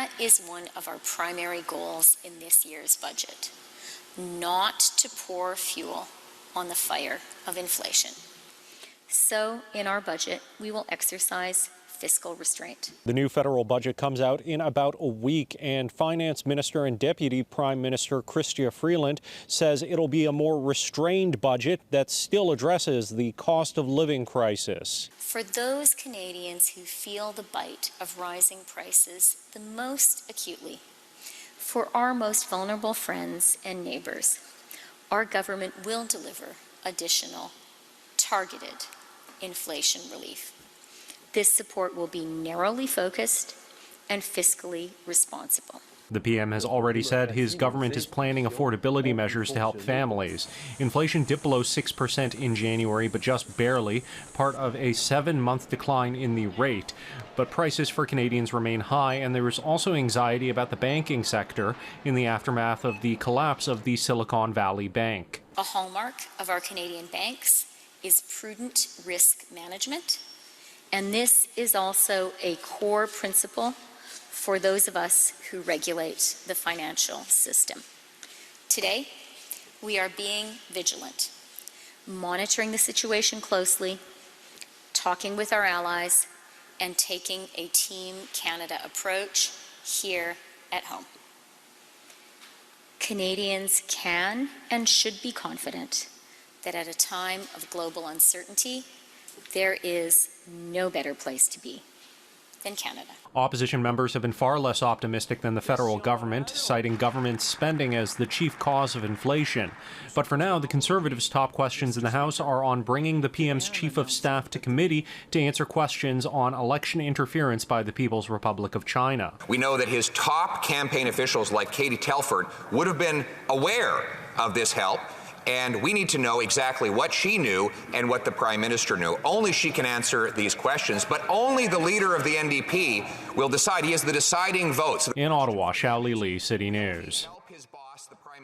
that is one of our primary goals in this year's budget, not to pour fuel on the fire of inflation. So in our budget, we will exercise fiscal restraint. The new federal budget comes out in about a week, and Finance Minister and Deputy Prime Minister Freeland says it'll be a more restrained budget that still addresses the cost of living crisis. For those Canadians who feel the bite of rising prices the most acutely, for our most vulnerable friends and neighbors, our government will deliver additional targeted inflation relief. This support will be narrowly focused and fiscally responsible. The PM has already said his government is planning affordability measures to help families. Inflation dipped below 6% in January, but just barely, part of a 7-month decline in the rate. But prices for Canadians remain high, and there is also anxiety about the banking sector in the aftermath of the collapse of the Silicon Valley Bank. A hallmark of our Canadian banks is prudent risk management, and this is also a core principle for those of us who regulate the financial system. Today, we are being vigilant, monitoring the situation closely, talking with our allies, and taking a Team Canada approach here at home. Canadians can and should be confident that at a time of global uncertainty, there is no better place to be than Canada. Opposition members have been far less optimistic than the federal government, citing government spending as the chief cause of inflation. But for now, the Conservatives' top questions in the House are on bringing the PM's chief of staff to committee to answer questions on election interference by the People's Republic of China. We know that his top campaign officials like Katie Telford would have been aware of this help, and we need to know exactly what she knew and what the Prime Minister knew. Only she can answer these questions, but only the leader of the NDP will decide. He has the deciding vote. In Ottawa, Xiaoli Li, City News.